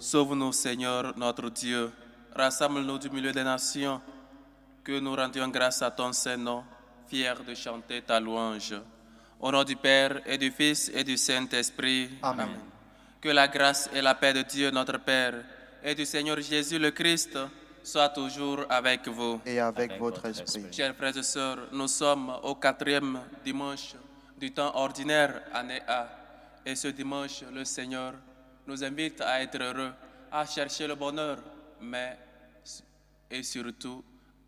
Sauve-nous, Seigneur, notre Dieu. Rassemble-nous du milieu des nations, que nous rendions grâce à ton Saint-Nom, fiers de chanter ta louange. Au nom du Père et du Fils et du Saint-Esprit. Amen. Que la grâce et la paix de Dieu, notre Père, et du Seigneur Jésus le Christ soient toujours avec vous. Et avec votre esprit. Chers frères et sœurs, nous sommes au 4e dimanche du temps ordinaire, année A. Et ce dimanche, le Seigneur nous invite à être heureux, à chercher le bonheur, mais et surtout,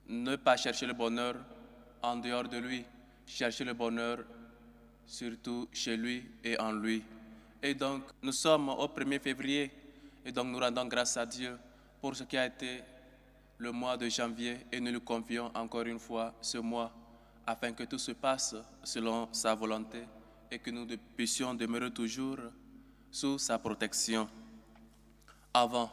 ne pas chercher le bonheur en dehors de lui, chercher le bonheur surtout chez lui et en lui. Et donc, nous sommes au 1er février, et donc nous rendons grâce à Dieu pour ce qui a été le mois de janvier, et nous lui confions encore une fois ce mois, afin que tout se passe selon sa volonté, et que nous puissions demeurer toujours sous sa protection. Avant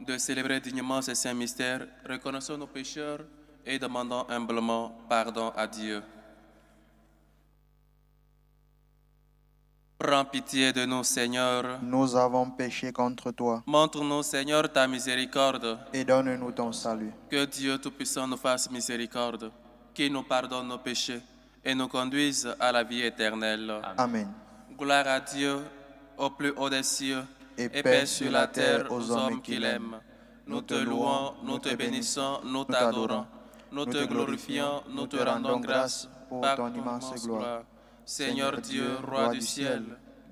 de célébrer dignement ces saints mystères, reconnaissons nos pécheurs et demandons humblement pardon à Dieu. Prends pitié de nous, Seigneur. Nous avons péché contre toi. Montre-nous, Seigneur, ta miséricorde. Et donne-nous ton salut. Que Dieu Tout-Puissant nous fasse miséricorde, qu'il nous pardonne nos péchés et nous conduise à la vie éternelle. Amen. Gloire à Dieu au plus haut des cieux Et paix sur la terre aux hommes qu'il aime. Nous te louons, nous te bénissons, nous t'adorons, nous te glorifions, nous te rendons grâce pour ton immense gloire. Seigneur Dieu, Roi du ciel,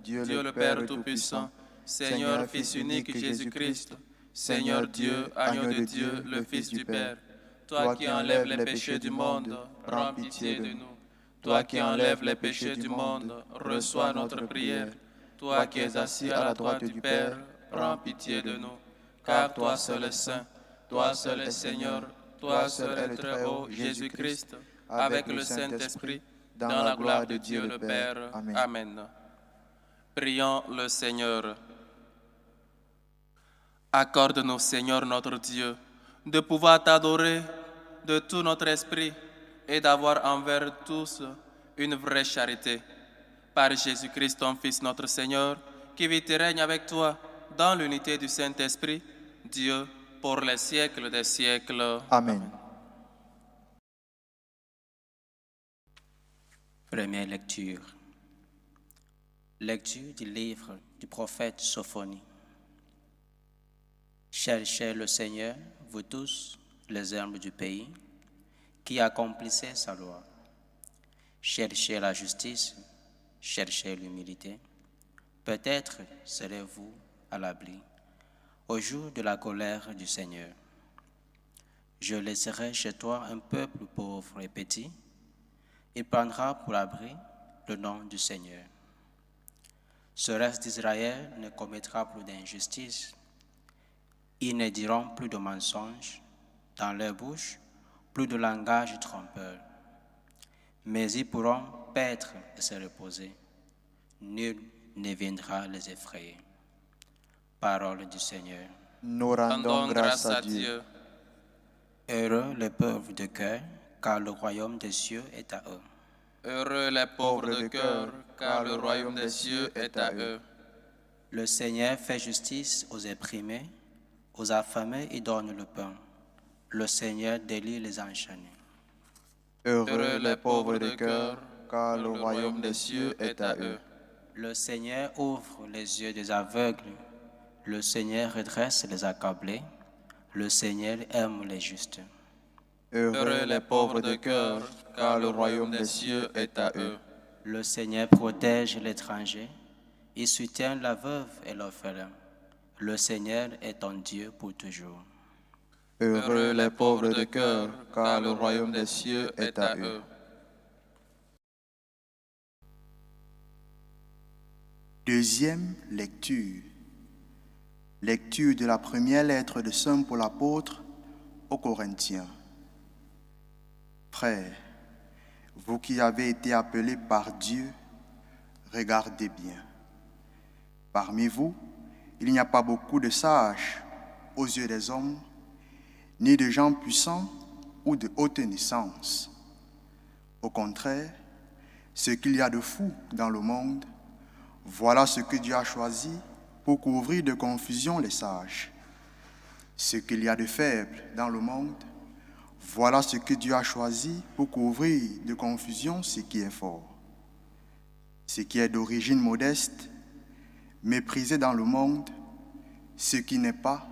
Dieu le Père Tout-Puissant, Seigneur Fils unique Jésus-Christ, Seigneur Dieu, Agneau de Dieu, le Fils du Père, toi qui enlèves les péchés du monde, prends pitié de nous. Toi qui enlèves les péchés du monde, reçois notre prière. Toi qui es assis à la droite du Père, prends pitié de nous. Car toi seul est saint, toi seul est Seigneur, toi seul est très haut, Jésus-Christ, avec le Saint-Esprit, dans la gloire de Dieu le Père. Amen. Prions le Seigneur. Accorde-nous, Seigneur notre Dieu, de pouvoir t'adorer de tout notre esprit et d'avoir envers tous une vraie charité. Par Jésus-Christ, ton Fils, notre Seigneur, qui vit et règne avec toi dans l'unité du Saint-Esprit, Dieu, pour les siècles des siècles. Amen. Première lecture. Lecture du livre du prophète Sophonie. Cherchez le Seigneur, vous tous, les hommes du pays, qui accomplissez sa loi. Cherchez la justice, cherchez l'humilité. Peut-être serez-vous à l'abri au jour de la colère du Seigneur. Je laisserai chez toi un peuple pauvre et petit. Il prendra pour abri le nom du Seigneur. Ce reste d'Israël ne commettra plus d'injustice. Ils ne diront plus de mensonges dans leur bouche, plus de langage trompeur. Mais ils pourront paître et se reposer. Nul ne viendra les effrayer. Parole du Seigneur. Nous rendons grâce à Dieu. Heureux les pauvres de cœur, car le royaume des cieux est à eux. Heureux les pauvres de cœur, car le royaume des cieux est à eux. Le Seigneur fait justice aux opprimés, aux affamés il donne le pain. Le Seigneur délie les enchaînés. Heureux les pauvres de cœur, car le royaume des cieux est à eux. Le Seigneur ouvre les yeux des aveugles. Le Seigneur redresse les accablés. Le Seigneur aime les justes. Heureux les pauvres de cœur, car le royaume des cieux est à eux. Le Seigneur protège l'étranger. Il soutient la veuve et l'orphelin. Le Seigneur est ton Dieu pour toujours. Heureux les pauvres de cœur, car le royaume des cieux est à eux. Deuxième lecture. Lecture de la première lettre de Saint Paul apôtre aux Corinthiens. Frères, vous qui avez été appelés par Dieu, regardez bien. Parmi vous, il n'y a pas beaucoup de sages aux yeux des hommes, ni de gens puissants ou de haute naissance. Au contraire, ce qu'il y a de fou dans le monde, voilà ce que Dieu a choisi pour couvrir de confusion les sages. ce qu'il y a de faible dans le monde, voilà ce que Dieu a choisi pour couvrir de confusion ce qui est fort. Ce qui est d'origine modeste, méprisé dans le monde, ce qui n'est pas,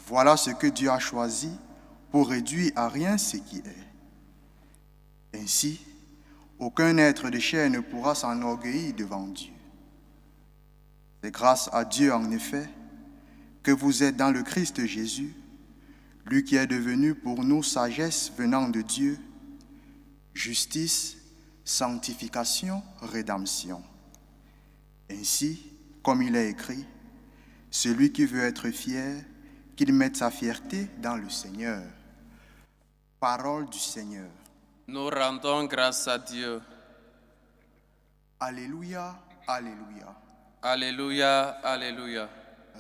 voilà ce que Dieu a choisi pour réduire à rien ce qui est. Ainsi, aucun être de chair ne pourra s'enorgueillir devant Dieu. C'est grâce à Dieu, en effet, que vous êtes dans le Christ Jésus, lui qui est devenu pour nous sagesse venant de Dieu, justice, sanctification, rédemption. Ainsi, comme il est écrit, celui qui veut être fier, qu'il mette sa fierté dans le Seigneur. Parole du Seigneur. Nous rendons grâce à Dieu. Alléluia, alléluia. Alléluia, alléluia.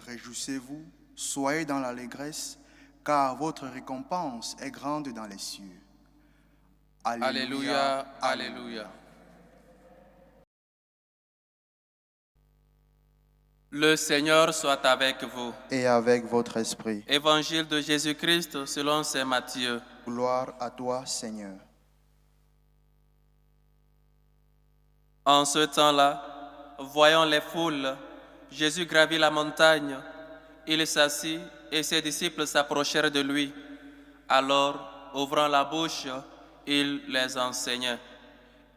Réjouissez-vous, soyez dans l'allégresse, car votre récompense est grande dans les cieux. Alléluia, alléluia. Le Seigneur soit avec vous. Et avec votre esprit. Évangile de Jésus-Christ selon saint Matthieu. Gloire à toi, Seigneur. En ce temps-là, voyant les foules, Jésus gravit la montagne. Il s'assit et ses disciples s'approchèrent de lui. Alors, ouvrant la bouche, il les enseignait.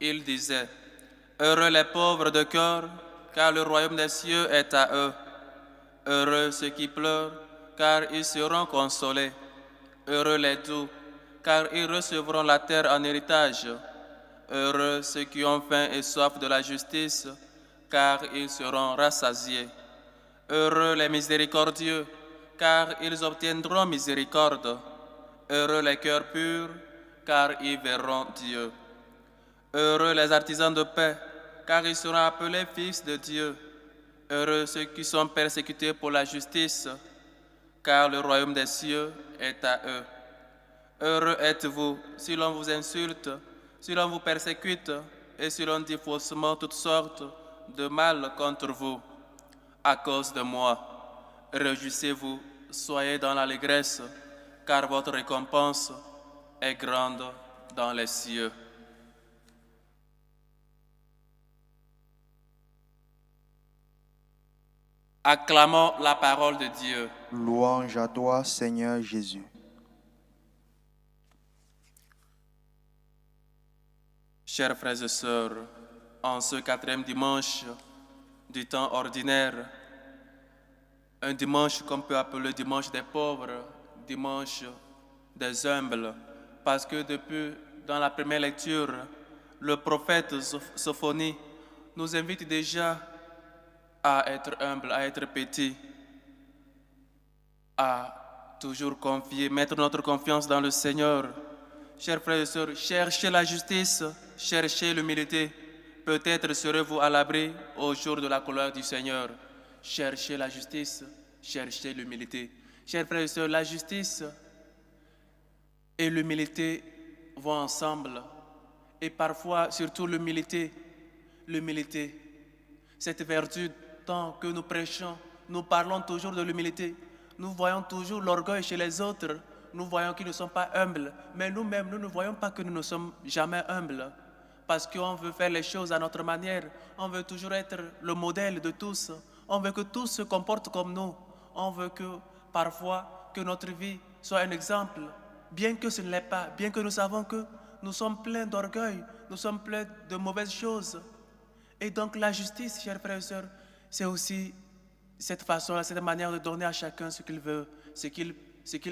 Il disait, « Heureux les pauvres de cœur, car le royaume des cieux est à eux. Heureux ceux qui pleurent, car ils seront consolés. Heureux les doux, car ils recevront la terre en héritage. Heureux ceux qui ont faim et soif de la justice, car ils seront rassasiés. Heureux les miséricordieux, car ils obtiendront miséricorde. Heureux les cœurs purs, car ils verront Dieu. Heureux les artisans de paix, car ils seront appelés fils de Dieu. Heureux ceux qui sont persécutés pour la justice, car le royaume des cieux est à eux. Heureux êtes-vous si l'on vous insulte, si l'on vous persécute et si l'on dit faussement toutes sortes de mal contre vous. À cause de moi, réjouissez-vous, soyez dans l'allégresse, car votre récompense est grande dans les cieux. Acclamons la parole de Dieu. Louange à toi, Seigneur Jésus. Chers frères et sœurs, en ce 4e dimanche du temps ordinaire, un dimanche qu'on peut appeler dimanche des pauvres, dimanche des humbles, parce que depuis, dans la première lecture, le prophète Sophonie nous invite déjà à être humble, à être petit, à toujours confier, mettre notre confiance dans le Seigneur. Chers frères et sœurs, cherchez la justice, cherchez l'humilité. Peut-être serez-vous à l'abri au jour de la colère du Seigneur. Cherchez la justice, cherchez l'humilité. Chers frères et sœurs, la justice et l'humilité vont ensemble. Et parfois, surtout l'humilité, cette vertu, tant que nous prêchons, nous parlons toujours de l'humilité. Nous voyons toujours l'orgueil chez les autres. Nous voyons qu'ils ne sont pas humbles. Mais nous-mêmes, nous ne voyons pas que nous ne sommes jamais humbles. Parce qu'on veut faire les choses à notre manière. On veut toujours être le modèle de tous. On veut que tous se comportent comme nous. On veut que, parfois, que notre vie soit un exemple. Bien que ce ne l'est pas, bien que nous savons que nous sommes pleins d'orgueil, nous sommes pleins de mauvaises choses. Et donc la justice, chers frères et sœurs, c'est aussi cette façon, cette manière de donner à chacun ce qu'il veut, ce qu'il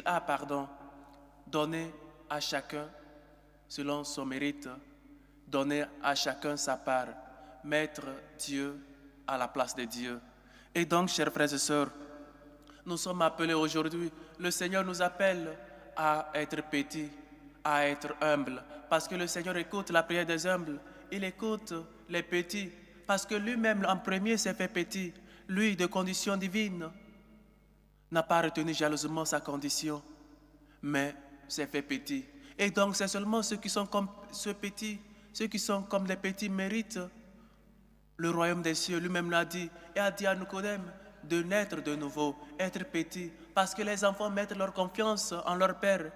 a, donner à chacun selon son mérite, donner à chacun sa part, mettre Dieu à la place de Dieu. Et donc, chers frères et sœurs, nous sommes appelés aujourd'hui, le Seigneur nous appelle à être petits, à être humbles, parce que le Seigneur écoute la prière des humbles, il écoute les petits, parce que lui-même en premier s'est fait petit, lui de condition divine, n'a pas retenu jalousement sa condition, mais s'est fait petit. Et donc c'est seulement ceux qui sont comme ce petit, ceux qui sont comme les petits méritent le royaume des cieux. Lui-même l'a dit, et a dit à Nicodème, de naître de nouveau, être petit, parce que les enfants mettent leur confiance en leur père,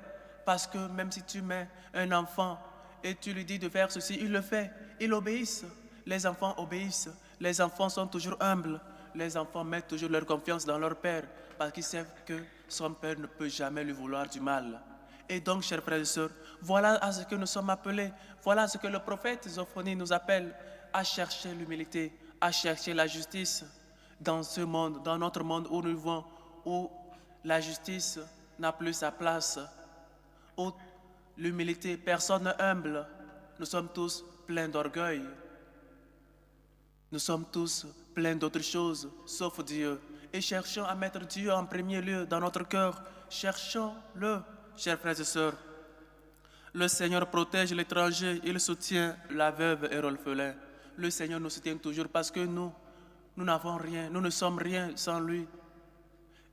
parce que même si tu mets un enfant et tu lui dis de faire ceci, il le fait, il obéit. Les enfants obéissent, les enfants sont toujours humbles, les enfants mettent toujours leur confiance dans leur père, parce qu'ils savent que son père ne peut jamais lui vouloir du mal. Et donc, chers frères et sœurs, voilà à ce que nous sommes appelés, voilà à ce que le prophète Zophonie nous appelle, à chercher l'humilité, à chercher la justice dans ce monde, dans notre monde où nous vivons, où la justice n'a plus sa place, où l'humilité, personne n'est humble, nous sommes tous pleins d'orgueil, nous sommes tous pleins d'autres choses, sauf Dieu. Et cherchons à mettre Dieu en premier lieu dans notre cœur, cherchons-le, chers frères et sœurs. Le Seigneur protège l'étranger, il soutient la veuve et l'orphelin. Le Seigneur nous soutient toujours parce que nous n'avons rien, nous ne sommes rien sans lui.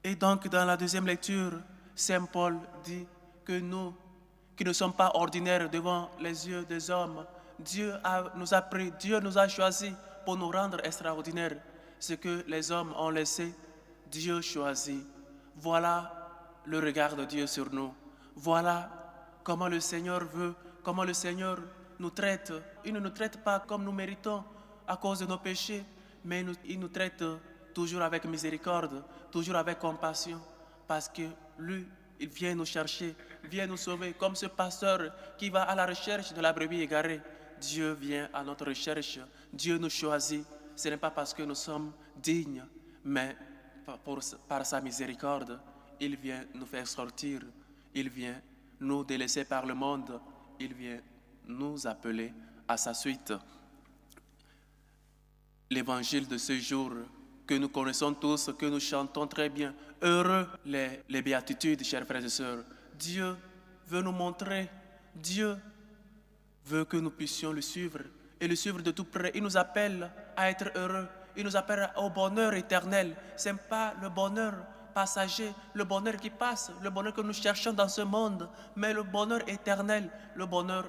Et donc, dans la deuxième lecture, Saint Paul dit que nous, qui ne sommes pas ordinaires devant les yeux des hommes, Dieu nous a pris, Dieu nous a choisis pour nous rendre extraordinaires. Ce que les hommes ont laissé, Dieu choisit. Voilà le regard de Dieu sur nous. Voilà comment le Seigneur veut, comment le Seigneur nous traite. Il ne nous traite pas comme nous méritons à cause de nos péchés, mais il nous traite toujours avec miséricorde, toujours avec compassion, parce que lui, il vient nous chercher, vient nous sauver, comme ce pasteur qui va à la recherche de la brebis égarée. Dieu vient à notre recherche, Dieu nous choisit. Ce n'est pas parce que nous sommes dignes, mais par sa miséricorde, il vient nous faire sortir, il vient nous délaisser par le monde, il vient nous appeler à sa suite. L'évangile de ce jour que nous connaissons tous, que nous chantons très bien, heureux les béatitudes, chers frères et sœurs. Dieu veut nous montrer, Dieu veut que nous puissions le suivre et le suivre de tout près. Il nous appelle à être heureux, il nous appelle au bonheur éternel. Ce n'est pas le bonheur passager, le bonheur qui passe, le bonheur que nous cherchons dans ce monde, mais le bonheur éternel, le bonheur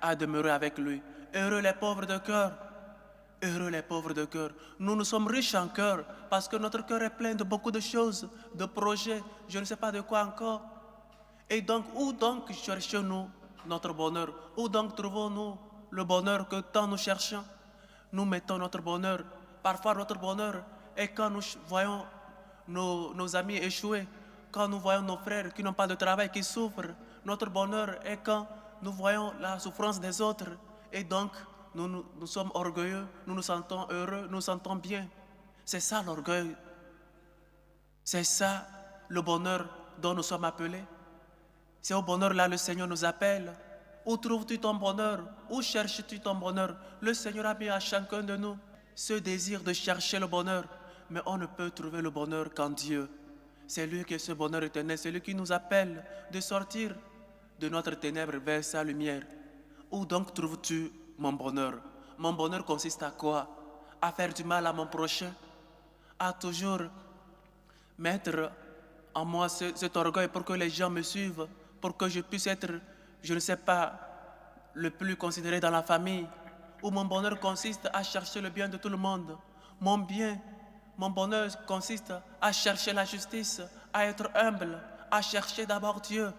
à demeurer avec lui. Heureux les pauvres de cœur, heureux les pauvres de cœur. Nous sommes riches en cœur parce que notre cœur est plein de beaucoup de choses, de projets, je ne sais pas de quoi encore. Et donc, où donc cherchons-nous notre bonheur? Où donc trouvons-nous le bonheur que tant nous cherchons? Nous mettons notre bonheur. Parfois, notre bonheur est quand nous voyons nos amis échouer, quand nous voyons nos frères qui n'ont pas de travail, qui souffrent. Notre bonheur est quand nous voyons la souffrance des autres. Et donc, nous sommes orgueilleux, nous nous sentons heureux, nous nous sentons bien. C'est ça l'orgueil. C'est ça le bonheur dont nous sommes appelés. C'est au bonheur là le Seigneur nous appelle. Où trouves-tu ton bonheur? Où cherches-tu ton bonheur? Le Seigneur a mis à chacun de nous ce désir de chercher le bonheur. Mais on ne peut trouver le bonheur qu'en Dieu. C'est lui qui est ce bonheur éternel, c'est lui qui nous appelle de sortir de notre ténèbre vers sa lumière. Où donc trouves-tu mon bonheur? Mon bonheur consiste à quoi? À faire du mal à mon prochain, à toujours mettre en moi cet orgueil pour que les gens me suivent, pour que je puisse être, je ne sais pas, le plus considéré dans la famille. Où mon bonheur consiste à chercher le bien de tout le monde. Mon bonheur consiste à chercher la justice, à être humble, à chercher d'abord Dieu.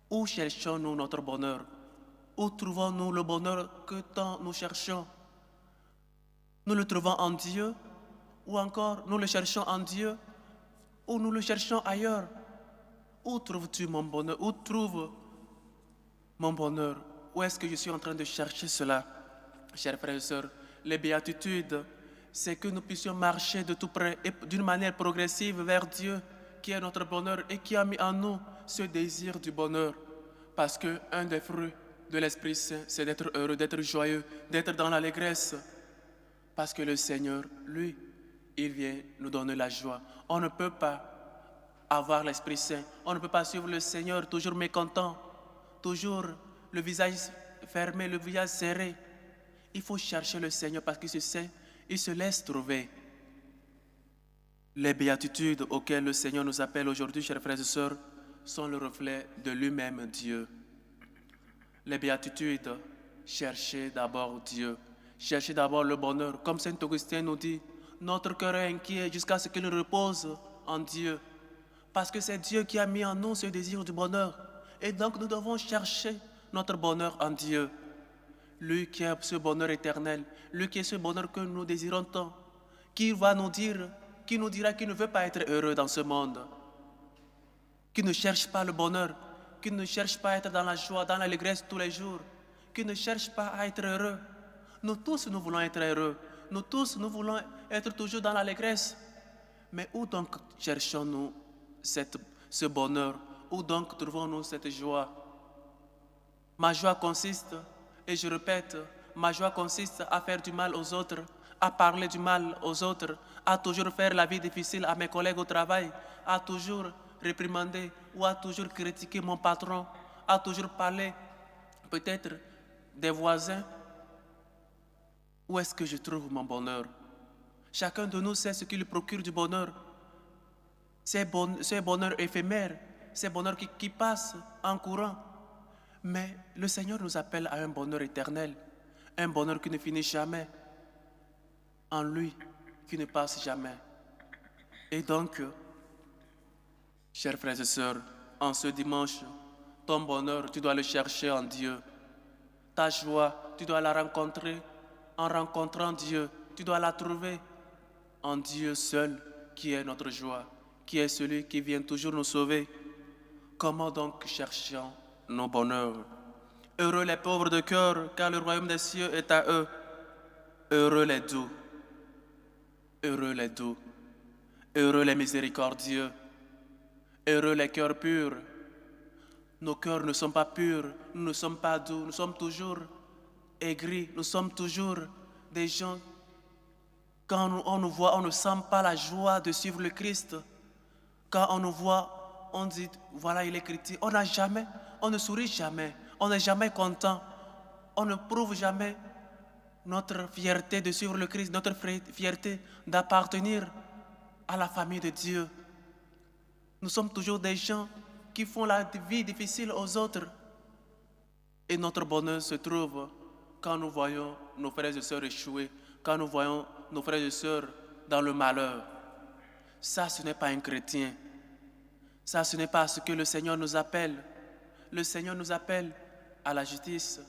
Où cherchons-nous notre bonheur? Où trouvons-nous le bonheur que tant nous cherchons? Nous le trouvons en Dieu, ou encore nous le cherchons en Dieu, ou nous le cherchons ailleurs? Où trouves-tu mon bonheur? Où trouve mon bonheur? Où est-ce que je suis en train de chercher cela? Chers frères et sœurs, les béatitudes, c'est que nous puissions marcher de tout près et d'une manière progressive vers Dieu, qui est notre bonheur et qui a mis en nous ce désir du bonheur. Parce qu'un des fruits de l'Esprit Saint, c'est d'être heureux, d'être joyeux, d'être dans l'allégresse. Parce que le Seigneur, lui, il vient nous donner la joie. On ne peut pas avoir l'Esprit Saint, on ne peut pas suivre le Seigneur toujours mécontent, toujours le visage fermé, le visage serré. Il faut chercher le Seigneur parce qu'il se sait, il se laisse trouver. Les béatitudes auxquelles le Seigneur nous appelle aujourd'hui, chers frères et sœurs, sont le reflet de lui-même, Dieu. Les béatitudes, cherchez d'abord Dieu, cherchez d'abord le bonheur. Comme Saint Augustin nous dit, Notre cœur est inquiet jusqu'à ce qu'il repose en Dieu. Parce que c'est Dieu qui a mis en nous ce désir du bonheur. Et donc nous devons chercher notre bonheur en Dieu. Lui qui est ce bonheur éternel, lui qui est ce bonheur que nous désirons tant, qui nous dira qu'il ne veut pas être heureux dans ce monde, qui ne cherche pas le bonheur, qui ne cherche pas à être dans la joie, dans l'allégresse tous les jours, qui ne cherche pas à être heureux. Nous tous, nous voulons être heureux. Nous tous, nous voulons être toujours dans l'allégresse. Mais où donc cherchons-nous ce bonheur? Où donc trouvons-nous cette joie? Ma joie consiste, et je répète, ma joie consiste à faire du mal aux autres, à parler du mal aux autres, à toujours faire la vie difficile à mes collègues au travail, à toujours réprimander ou à toujours critiquer mon patron, à toujours parler peut-être des voisins. Où est-ce que je trouve mon bonheur? Chacun de nous sait ce qui lui procure du bonheur. C'est bonheur éphémère, c'est bonheur qui passe en courant. Mais le Seigneur nous appelle à un bonheur éternel, un bonheur qui ne finit jamais, en lui, qui ne passe jamais. Et donc, chers frères et sœurs, en ce dimanche, ton bonheur, tu dois le chercher en Dieu. Ta joie, tu dois la rencontrer en rencontrant Dieu. Tu dois la trouver en Dieu seul, qui est notre joie, qui est celui qui vient toujours nous sauver. Comment donc cherchons nos bonheurs? Heureux les pauvres de cœur, car le royaume des cieux est à eux. Heureux les doux, heureux les doux, heureux les miséricordieux, heureux les cœurs purs. Nos cœurs ne sont pas purs, nous ne sommes pas doux, nous sommes toujours aigris, nous sommes toujours des gens, quand on nous voit, on ne sent pas la joie de suivre le Christ. Quand on nous voit, on dit, voilà, il est chrétien. On ne sourit jamais, on n'est jamais content, on ne prouve jamais notre fierté de suivre le Christ, notre fierté d'appartenir à la famille de Dieu. Nous sommes toujours des gens qui font la vie difficile aux autres. Et notre bonheur se trouve quand nous voyons nos frères et sœurs échouer, quand nous voyons nos frères et sœurs dans le malheur. Ça, ce n'est pas un chrétien. Ça, ce n'est pas ce que le Seigneur nous appelle. Le Seigneur nous appelle à la justice,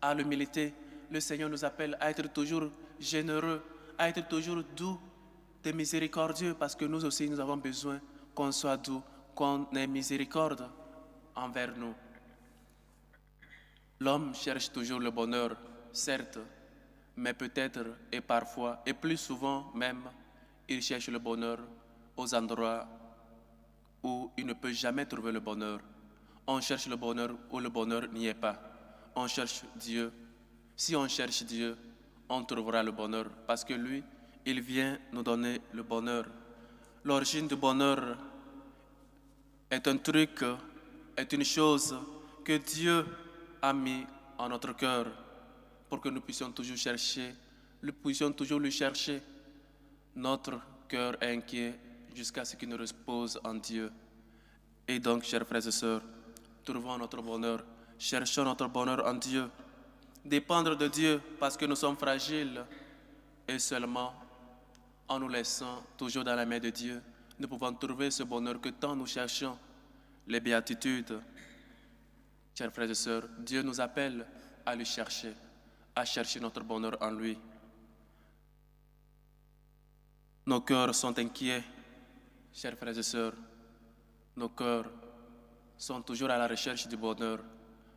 à l'humilité. Le Seigneur nous appelle à être toujours généreux, à être toujours doux et miséricordieux, parce que nous aussi, nous avons besoin qu'on soit doux, qu'on ait miséricorde envers nous. L'homme cherche toujours le bonheur, certes, mais peut-être et parfois, et plus souvent même, il cherche le bonheur aux endroits où il ne peut jamais trouver le bonheur. On cherche le bonheur où le bonheur n'y est pas. On cherche Dieu. Si on cherche Dieu, on trouvera le bonheur, parce que lui, il vient nous donner le bonheur. L'origine du bonheur est un truc, est une chose que Dieu a mis en notre cœur pour que nous puissions toujours chercher, le chercher. Notre cœur est inquiet jusqu'à ce qu'il nous repose en Dieu. Et donc, chers frères et sœurs, trouvons notre bonheur, cherchons notre bonheur en Dieu. Dépendre de Dieu parce que nous sommes fragiles et seulement en nous laissant toujours dans la main de Dieu, nous pouvons trouver ce bonheur que tant nous cherchons, les béatitudes. Chers frères et sœurs, Dieu nous appelle à lui chercher, à chercher notre bonheur en lui. Nos cœurs sont inquiets, chers frères et sœurs. Nos cœurs sont toujours à la recherche du bonheur.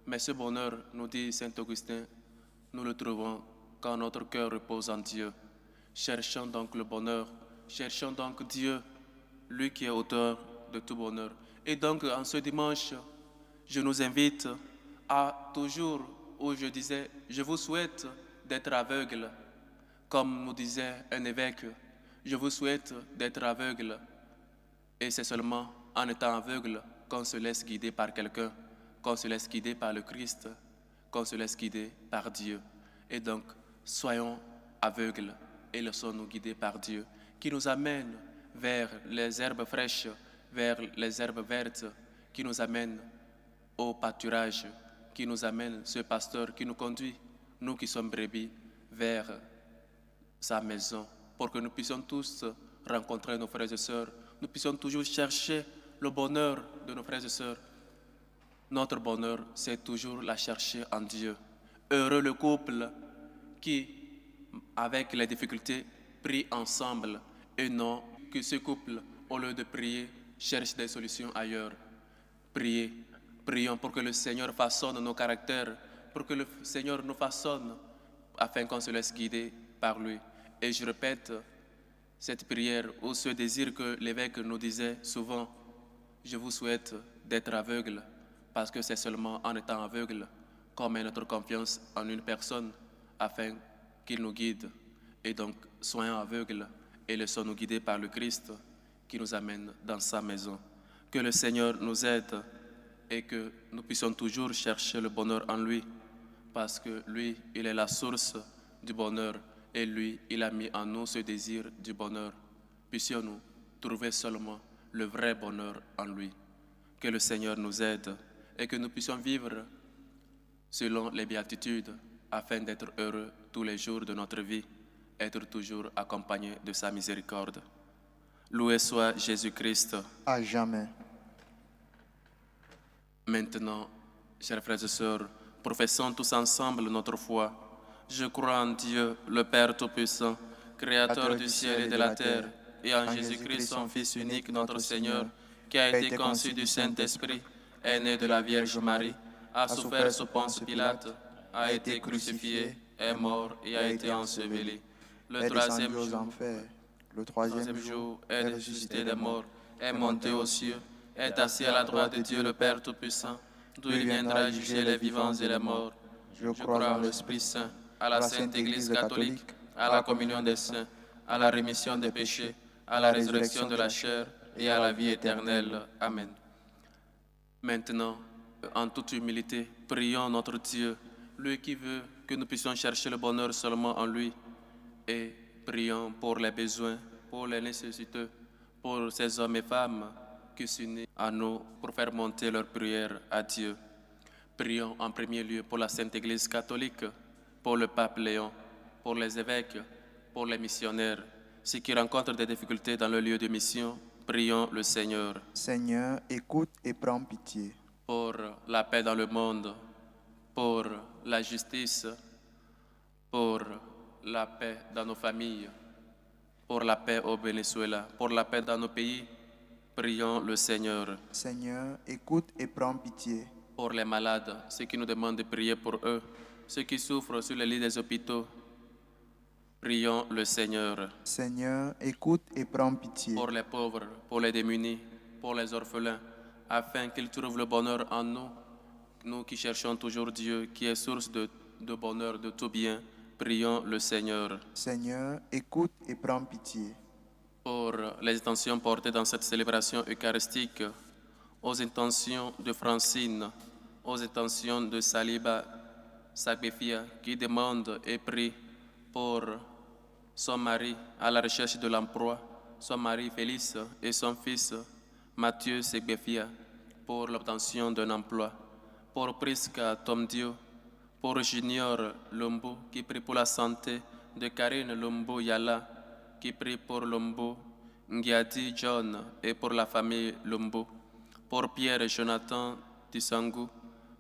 Mais ce bonheur, nous dit saint Augustin, nous le trouvons quand notre cœur repose en Dieu. Cherchons donc le bonheur, cherchons donc Dieu, lui qui est auteur de tout bonheur. Et donc, en ce dimanche, je nous invite à toujours, où je disais, je vous souhaite d'être aveugle, comme nous disait un évêque, je vous souhaite d'être aveugle. Et c'est seulement en étant aveugle qu'on se laisse guider par quelqu'un, qu'on se laisse guider par le Christ, qu'on se laisse guider par Dieu. Et donc, soyons aveugles et laissons-nous guider par Dieu, qui nous amène vers les herbes fraîches, vers les herbes vertes, qui nous amène au pâturage, qui nous amène ce pasteur qui nous conduit, nous qui sommes brebis, vers sa maison pour que nous puissions tous rencontrer nos frères et sœurs. Nous puissions toujours chercher le bonheur de nos frères et sœurs. Notre bonheur, c'est toujours la chercher en Dieu. Heureux le couple qui, avec les difficultés, prie ensemble et non que ce couple, au lieu de prier, cherche des solutions ailleurs. Prions pour que le Seigneur façonne nos caractères, pour que le Seigneur nous façonne afin qu'on se laisse guider par lui. Et je répète cette prière ou ce désir que l'évêque nous disait souvent. Je vous souhaite d'être aveugle, parce que c'est seulement en étant aveugle qu'on met notre confiance en une personne afin qu'il nous guide. Et donc, soyons aveugles et laissons-nous guider par le Christ qui nous amène dans sa maison. Que le Seigneur nous aide et que nous puissions toujours chercher le bonheur en lui, parce que lui, il est la source du bonheur et lui, il a mis en nous ce désir du bonheur. Puissions-nous trouver seulement le vrai bonheur en lui. Que le Seigneur nous aide et que nous puissions vivre selon les béatitudes afin d'être heureux tous les jours de notre vie, être toujours accompagnés de sa miséricorde. Loué soit Jésus-Christ. À jamais. Maintenant, chers frères et sœurs, professons tous ensemble notre foi. Je crois en Dieu, le Père Tout-Puissant, Créateur du ciel et de la terre, et en Jésus-Christ, son Fils unique, notre Seigneur, qui a été conçu du Saint-Esprit, est né de la Vierge Marie, a souffert sous Ponce Pilate, a été crucifié, est mort et a été enseveli. Le troisième jour, le troisième jour, est ressuscité des morts, est monté aux cieux, est assis à la droite de Dieu le Père Tout-Puissant, d'où il viendra juger les vivants et les morts. Je crois en l'Esprit Saint, à la Sainte Église catholique, à la communion des saints, à la rémission des péchés, à la résurrection de la chair et à la vie éternelle. Amen. Maintenant, en toute humilité, prions notre Dieu, lui qui veut que nous puissions chercher le bonheur seulement en lui, et prions pour les besoins, pour les nécessiteux, pour ces hommes et femmes qui s'unissent à nous pour faire monter leurs prières à Dieu. Prions en premier lieu pour la Sainte Église catholique, pour le pape Léon, pour les évêques, pour les missionnaires. Ceux qui rencontrent des difficultés dans le lieu de mission, prions le Seigneur. Seigneur, écoute et prends pitié. Pour la paix dans le monde, pour la justice, pour la paix dans nos familles, pour la paix au Venezuela, pour la paix dans nos pays, prions le Seigneur. Seigneur, écoute et prends pitié. Pour les malades, ceux qui nous demandent de prier pour eux, ceux qui souffrent sur les lits des hôpitaux, prions le Seigneur. Seigneur, écoute et prends pitié. Pour les pauvres, pour les démunis, pour les orphelins, afin qu'ils trouvent le bonheur en nous, nous qui cherchons toujours Dieu, qui est source de bonheur, de tout bien, prions le Seigneur. Seigneur, écoute et prends pitié. Pour les intentions portées dans cette célébration eucharistique, aux intentions de Francine, aux intentions de Saliba Sagbefia, qui demande et prie pour son mari à la recherche de l'emploi, son mari Félix et son fils Mathieu Sagbefia, pour l'obtention d'un emploi, pour Prisca Tomdio, pour Junior Lombo, qui prie pour la santé de Karine Lombo Yala, qui prie pour Lombo Ngiadi John et pour la famille Lombo, pour Pierre et Jonathan Tissangu,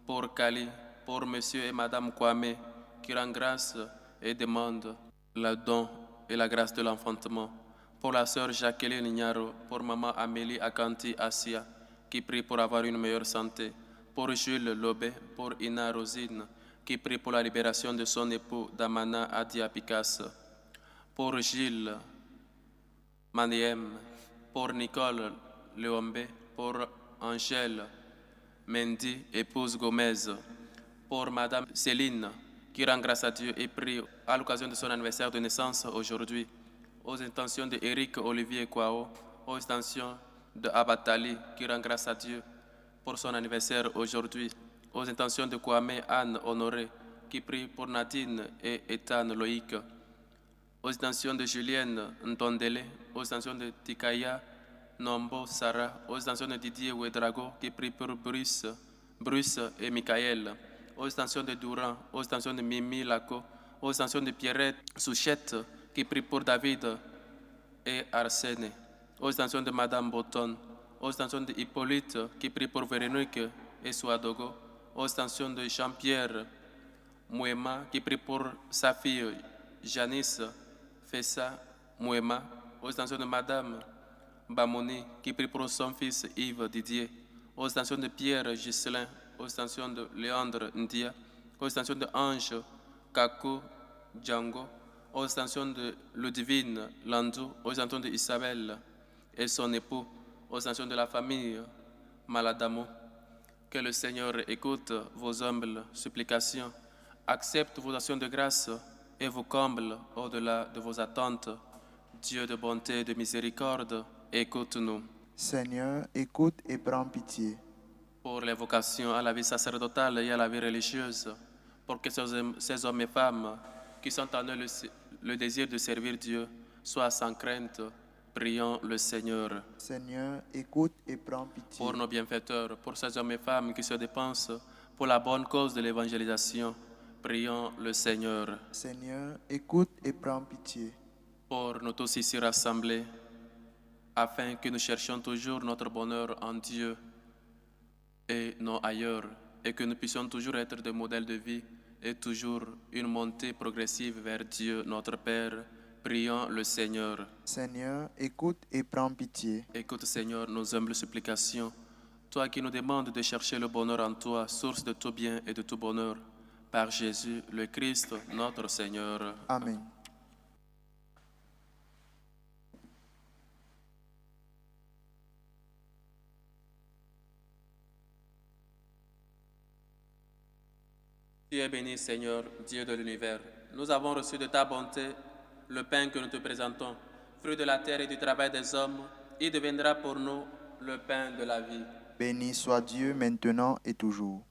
pour Kali, pour Monsieur et Madame Kwame, qui rend grâce et demande le don et la grâce de l'enfantement, pour la sœur Jacqueline Niaro, pour Maman Amélie Akanti Asia, qui prie pour avoir une meilleure santé, pour Jules Lobé, pour Ina Rosine, qui prie pour la libération de son époux Damana Adia Picasso, pour Gilles Maniem, pour Nicole Leombe, pour Angèle Mendy, épouse Gomez, pour Madame Céline, qui rend grâce à Dieu et prie à l'occasion de son anniversaire de naissance aujourd'hui, aux intentions de Eric Olivier Kwao, aux intentions de Abatali, qui rend grâce à Dieu pour son anniversaire aujourd'hui, aux intentions de Kwame Anne Honoré, qui prie pour Nadine et Ethan Loïc, aux intentions de Julienne Ntondele, aux intentions de Tikaya Nombo Sarah, aux intentions de Didier Ouedrago, qui prie pour Bruce et Michael, aux intentions de Durand, aux intentions de Mimi Laco, aux intentions de Pierrette Souchette, qui prie pour David et Arsène, aux intentions de Madame Botton, aux intentions de Hippolyte qui prie pour Véronique et Souadogo, aux intentions de Jean-Pierre Mouema qui prie pour sa fille Janice Fessa Mouema, aux intentions de Madame Bamoni qui prie pour son fils Yves Didier, aux intentions de Pierre Ghislain, aux intentions de Léandre Ndia, aux intentions de Ange Kakou Django, aux intentions de Ludivine Landou, aux intentions de Isabelle et son époux, aux intentions de la famille Maladamo. Que le Seigneur écoute vos humbles supplications, accepte vos actions de grâce et vous comble au-delà de vos attentes. Dieu de bonté et de miséricorde, écoute-nous. Seigneur, écoute et prends pitié. Pour les vocations à la vie sacerdotale et à la vie religieuse, pour que ces hommes et femmes qui sont en eux le désir de servir Dieu soient sans crainte, prions le Seigneur. Seigneur, écoute et prends pitié. Pour nos bienfaiteurs, pour ces hommes et femmes qui se dépensent pour la bonne cause de l'évangélisation, prions le Seigneur. Seigneur, écoute et prends pitié. Pour nous tous ici rassemblés, afin que nous cherchions toujours notre bonheur en Dieu et non ailleurs, et que nous puissions toujours être des modèles de vie et toujours une montée progressive vers Dieu, notre Père, prions le Seigneur. Seigneur, écoute et prends pitié. Écoute, Seigneur, nos humbles supplications. Toi qui nous demandes de chercher le bonheur en toi, source de tout bien et de tout bonheur, par Jésus, le Christ, notre Seigneur. Amen. Tu es béni, Seigneur, Dieu de l'univers. Nous avons reçu de ta bonté le pain que nous te présentons, fruit de la terre et du travail des hommes. Il deviendra pour nous le pain de la vie. Béni soit Dieu maintenant et toujours.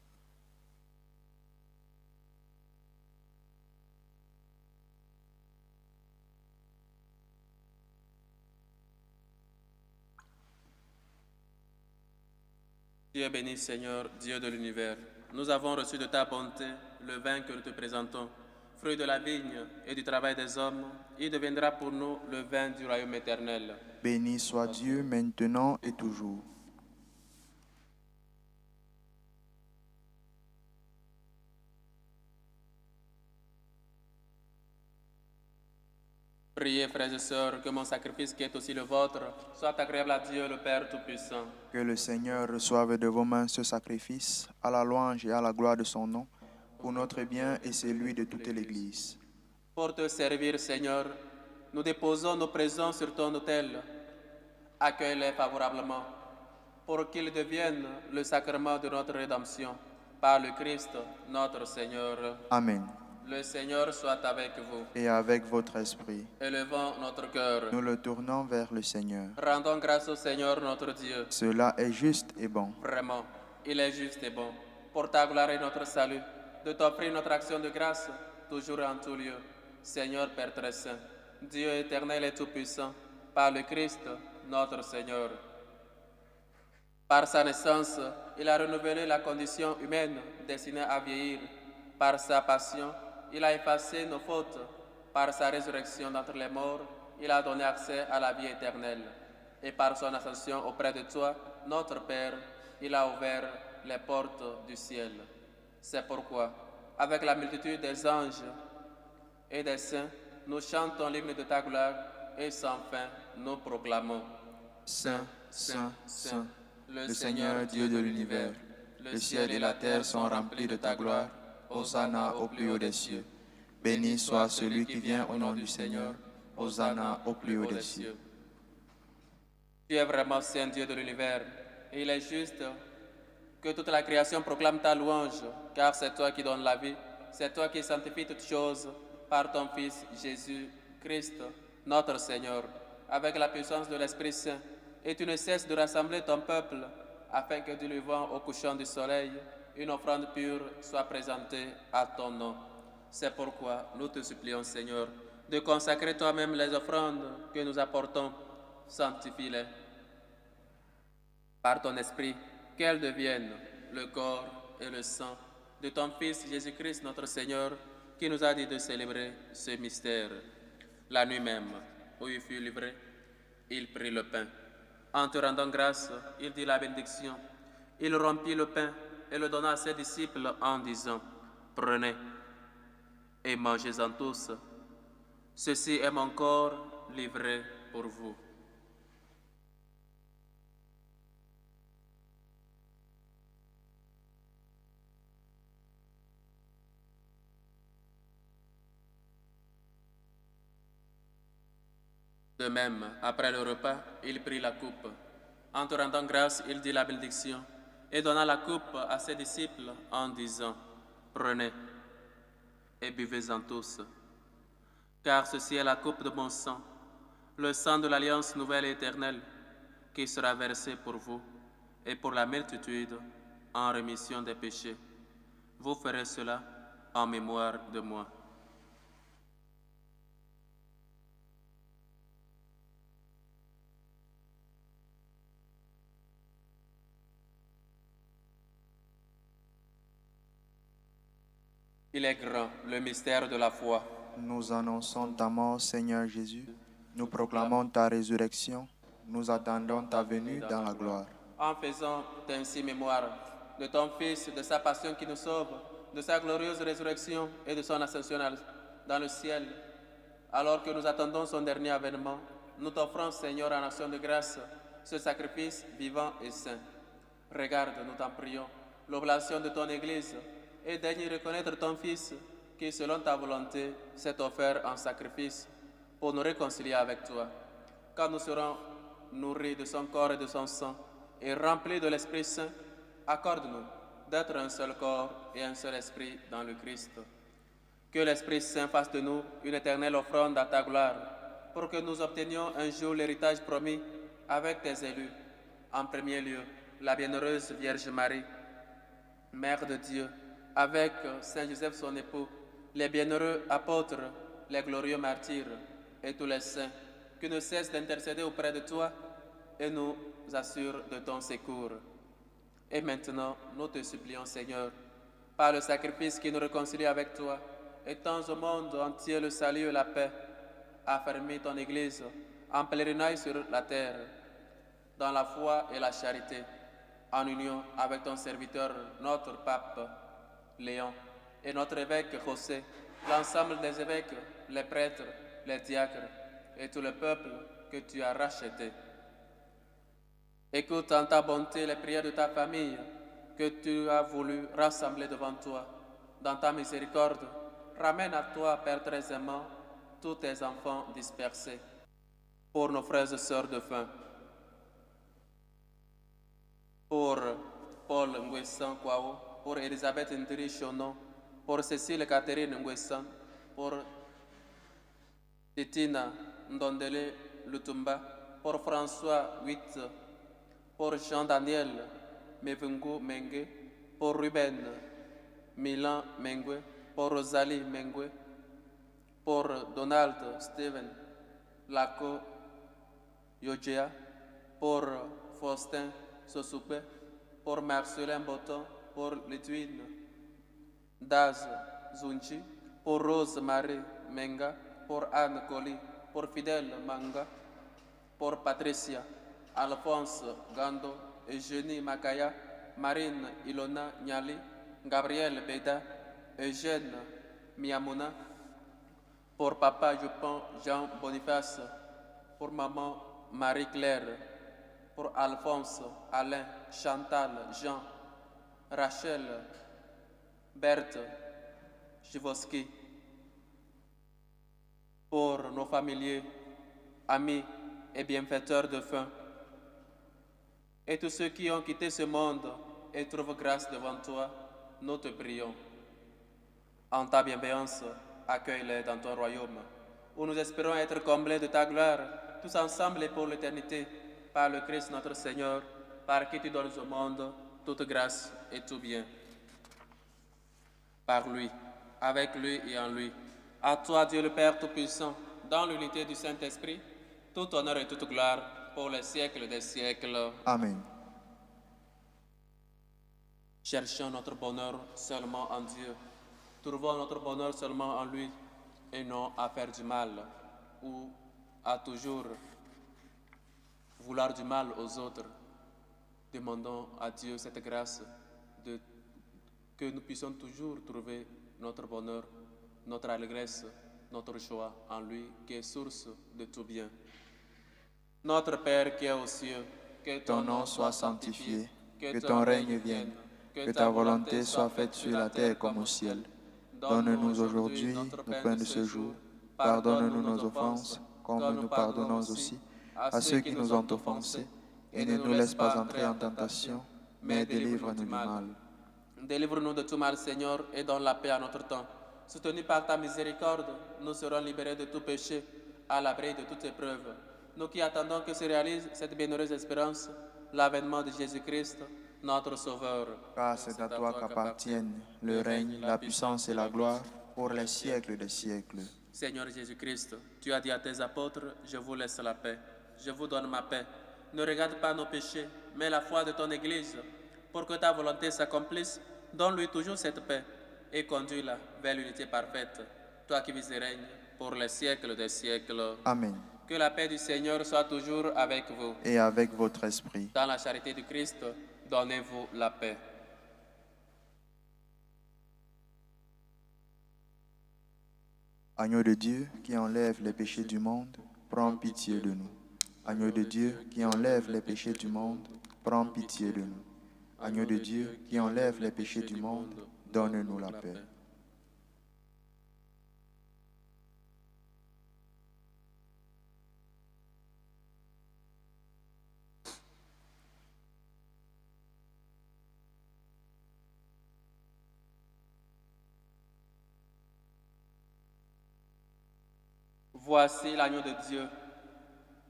Tu es béni, Seigneur, Dieu de l'univers. Nous avons reçu de ta bonté le vin que nous te présentons, fruit de la vigne et du travail des hommes. Il deviendra pour nous le vin du royaume éternel. Béni soit Dieu maintenant et toujours. Priez, frères et sœurs, que mon sacrifice qui est aussi le vôtre soit agréable à Dieu, le Père Tout-Puissant. Que le Seigneur reçoive de vos mains ce sacrifice, à la louange et à la gloire de son nom, pour notre bien et celui de toute l'Église. Pour te servir, Seigneur, nous déposons nos présents sur ton autel. Accueille-les favorablement, pour qu'ils deviennent le sacrement de notre rédemption, par le Christ, notre Seigneur. Amen. Le Seigneur soit avec vous. Et avec votre esprit, Élevons notre cœur. nous le tournons vers le Seigneur. Rendons grâce au Seigneur notre Dieu. Cela est juste et bon. Vraiment, il est juste et bon, pour ta gloire et notre salut, de t'offrir notre action de grâce, toujours et en tout lieu. Seigneur Père très saint, Dieu éternel et tout-puissant, par le Christ, notre Seigneur. Par sa naissance, il a renouvelé la condition humaine destinée à vieillir. Par sa passion, il a effacé nos fautes. Par sa résurrection d'entre les morts, il a donné accès à la vie éternelle. Et par son ascension auprès de toi, notre Père, il a ouvert les portes du ciel. C'est pourquoi, avec la multitude des anges et des saints, nous chantons l'hymne de ta gloire et sans fin nous proclamons. Saint, Saint, Saint, le Seigneur Dieu de l'univers, le ciel et la terre sont remplis de ta gloire. Hosanna au plus haut des cieux. Béni soit celui qui vient au nom du Seigneur. Hosanna au plus haut des cieux. Tu es vraiment Saint Dieu de l'univers, et il est juste que toute la création proclame ta louange, car c'est toi qui donnes la vie, c'est toi qui sanctifies toutes choses par ton Fils Jésus-Christ, notre Seigneur, avec la puissance de l'Esprit Saint, et tu ne cesses de rassembler ton peuple, afin que du levant au couchant du soleil, une offrande pure soit présentée à ton nom. C'est pourquoi nous te supplions, Seigneur, de consacrer toi-même les offrandes que nous apportons. Sanctifie-les par ton esprit, qu'elles deviennent le corps et le sang de ton Fils Jésus-Christ, notre Seigneur, qui nous a dit de célébrer ce mystère. La nuit même, où il fut livré, il prit le pain. En te rendant grâce, il dit la bénédiction. Il rompit le pain et le donna à ses disciples en disant, « Prenez et mangez-en tous. Ceci est mon corps livré pour vous. » De même, après le repas, il prit la coupe. En te rendant grâce, il dit la bénédiction et donna la coupe à ses disciples en disant, « Prenez et buvez-en tous, car ceci est la coupe de mon sang, le sang de l'alliance nouvelle et éternelle, qui sera versé pour vous et pour la multitude en rémission des péchés. Vous ferez cela en mémoire de moi. » Il est grand, le mystère de la foi. Nous annonçons ta mort, Seigneur Jésus. Nous proclamons ta résurrection. Nous attendons ta venue dans la gloire. En faisant ainsi mémoire de ton Fils, de sa passion qui nous sauve, de sa glorieuse résurrection et de son ascension dans le ciel, alors que nous attendons son dernier avènement, nous t'offrons, Seigneur, en action de grâce, ce sacrifice vivant et saint. Regarde, nous t'en prions, l'oblation de ton Église, et daigne reconnaître ton Fils, qui, selon ta volonté, s'est offert en sacrifice pour nous réconcilier avec toi. Quand nous serons nourris de son corps et de son sang, et remplis de l'Esprit Saint, accorde-nous d'être un seul corps et un seul esprit dans le Christ. Que l'Esprit Saint fasse de nous une éternelle offrande à ta gloire, pour que nous obtenions un jour l'héritage promis avec tes élus. En premier lieu, la bienheureuse Vierge Marie, Mère de Dieu, avec Saint Joseph son époux, les bienheureux apôtres, les glorieux martyrs et tous les saints, qui ne cessent d'intercéder auprès de toi et nous assurent de ton secours. Et maintenant, nous te supplions, Seigneur, par le sacrifice qui nous réconcilie avec toi, étends au monde entier le salut et la paix, affermis ton Église en pèlerinage sur la terre, dans la foi et la charité, en union avec ton serviteur, notre pape Léon, et notre évêque José, l'ensemble des évêques, les prêtres, les diacres et tout le peuple que tu as racheté. Écoute en ta bonté les prières de ta famille que tu as voulu rassembler devant toi. Dans ta miséricorde, ramène à toi, Père très aimant, tous tes enfants dispersés. Pour nos frères et sœurs de faim, pour Paul Nguessan Kwao, pour Elisabeth Ndiri Chonon, pour Cécile Catherine Nguessan, pour Titina Ndondele Lutumba, pour François Witt, pour Jean-Daniel Mevungu Mengue, pour Ruben Milan Mengue, pour Rosalie Mengue, pour Donald Steven Lako Yojea, pour Faustin Sosoupe, pour Marcelin Boton, pour Litwine Daz Zunchi, pour Rose Marie Menga, pour Anne Colli, pour Fidèle Manga, pour Patricia, Alphonse Gando, Eugénie Makaya, Marine Ilona Niali, Gabriel Beda, Eugène Miamuna, pour Papa Jupon Jean Boniface, pour Maman Marie-Claire, pour Alphonse, Alain, Chantal, Jean, Rachel, Berthe, Jivoski, pour nos familiers, amis et bienfaiteurs de faim, et tous ceux qui ont quitté ce monde et trouvent grâce devant toi, nous te prions. En ta bienveillance, accueille-les dans ton royaume, où nous espérons être comblés de ta gloire, tous ensemble et pour l'éternité, par le Christ notre Seigneur, par qui tu donnes au monde toute grâce et tout bien. Par lui, avec lui et en lui, à toi Dieu le Père Tout-Puissant, dans l'unité du Saint-Esprit, tout honneur et toute gloire pour les siècles des siècles. Amen. Cherchons notre bonheur seulement en Dieu. Trouvons notre bonheur seulement en lui et non à faire du mal ou à toujours vouloir du mal aux autres. Demandons à Dieu cette grâce que nous puissions toujours trouver notre bonheur, notre allégresse, notre joie en lui, qui est source de tout bien. Notre Père qui est aux cieux, que ton nom soit sanctifié, que ton règne vienne, que ta volonté soit faite sur la terre comme au ciel. Donne-nous aujourd'hui notre pain de ce jour. Pardonne-nous nos offenses, comme nous pardonnons aussi à ceux qui nous ont offensés. Et ne nous laisse pas entrer en tentation, mais délivre-nous du mal. Délivre-nous de tout mal, Seigneur, et donne la paix à notre temps. Soutenus par ta miséricorde, nous serons libérés de tout péché, à l'abri de toute épreuve. Nous qui attendons que se réalise cette bienheureuse espérance, l'avènement de Jésus-Christ, notre Sauveur. Car c'est à toi qu'appartiennent le règne, la puissance et la gloire pour les siècles des siècles. Seigneur Jésus-Christ, tu as dit à tes apôtres, je vous laisse la paix, je vous donne ma paix. Ne regarde pas nos péchés, mais la foi de ton Église. Pour que ta volonté s'accomplisse, donne-lui toujours cette paix et conduis-la vers l'unité parfaite. Toi qui vis et règnes pour les siècles des siècles. Amen. Que la paix du Seigneur soit toujours avec vous. Et avec votre esprit. Dans la charité du Christ, donnez-vous la paix. Agneau de Dieu qui enlève les péchés du monde, prends pitié de nous. Agneau de Dieu qui enlève les péchés du monde, prends pitié de nous. Agneau de Dieu qui enlève les péchés du monde, donne-nous la paix. Voici l'agneau de Dieu.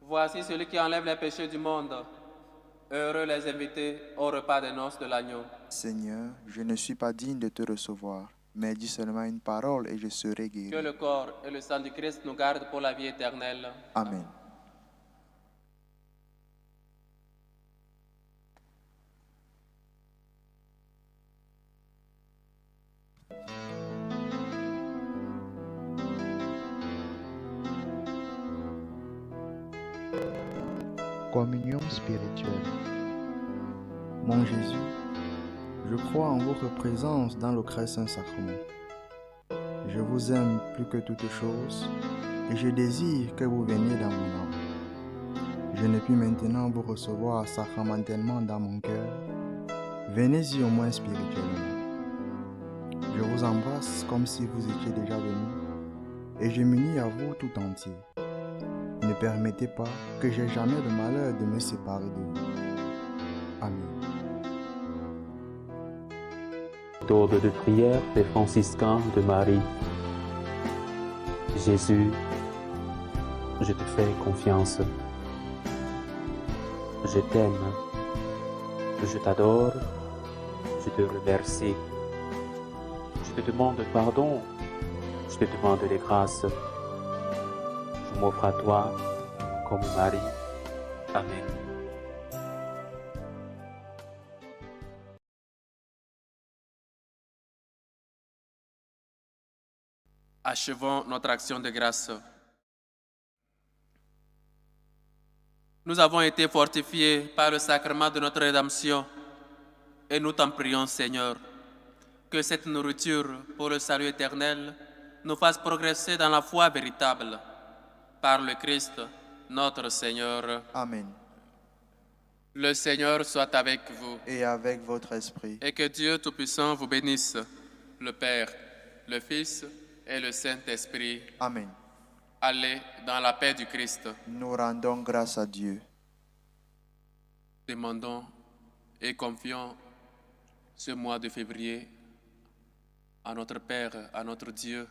Voici celui qui enlève les péchés du monde. Heureux les invités au repas des noces de l'agneau. Seigneur, je ne suis pas digne de te recevoir, mais dis seulement une parole et je serai guéri. Que le corps et le sang du Christ nous gardent pour la vie éternelle. Amen. Communion spirituelle. Mon Jésus, je crois en votre présence dans le très saint sacrement. Je vous aime plus que toute chose et je désire que vous veniez dans mon âme. Je ne puis maintenant vous recevoir sacramentellement dans mon cœur. Venez-y au moins spirituellement. Je vous embrasse comme si vous étiez déjà venu et je m'unis à vous tout entier. Ne permettez pas que j'aie jamais le malheur de me séparer de vous. Amen. Méthode de prière des franciscains de Marie. Jésus, je te fais confiance. Je t'aime. Je t'adore. Je te remercie. Je te demande pardon. Je te demande les grâces. Je m'offre à toi comme Marie. Amen. Achevons notre action de grâce. Nous avons été fortifiés par le sacrement de notre rédemption et nous t'en prions, Seigneur, que cette nourriture pour le salut éternel nous fasse progresser dans la foi véritable. Par le Christ, notre Seigneur. Amen. Le Seigneur soit avec vous. Et avec votre esprit. Et que Dieu Tout-Puissant vous bénisse, le Père, le Fils et le Saint-Esprit. Amen. Allez dans la paix du Christ. Nous rendons grâce à Dieu. Demandons et confions ce mois de février à notre Père, à notre Dieu,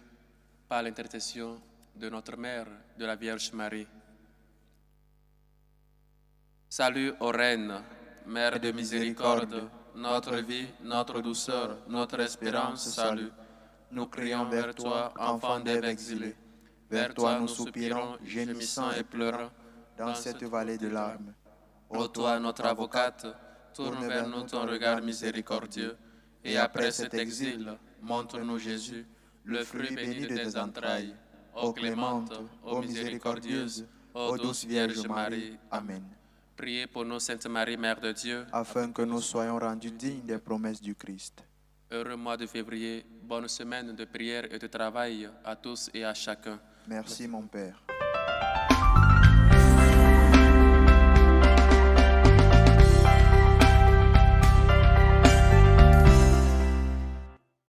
par l'intercession de notre Mère, de la Vierge Marie. Salut aux reines, Mère de miséricorde, notre vie, notre douceur, notre espérance, salut. Nous crions vers toi, enfant d'Ève exilée. Vers toi nous soupirons, gémissant et pleurant, dans cette vallée de larmes. Ô toi, notre avocate, tourne vers nous ton regard miséricordieux, et après cet exil, montre-nous Jésus, le fruit béni de tes entrailles. Ô clémente, ô miséricordieuse, ô douce Vierge Marie. Amen. Priez pour nous, Sainte Marie, Mère de Dieu. afin que nous soyons rendus dignes des promesses du Christ. Heureux mois de février, bonne semaine de prière et de travail à tous et à chacun. Merci mon Père.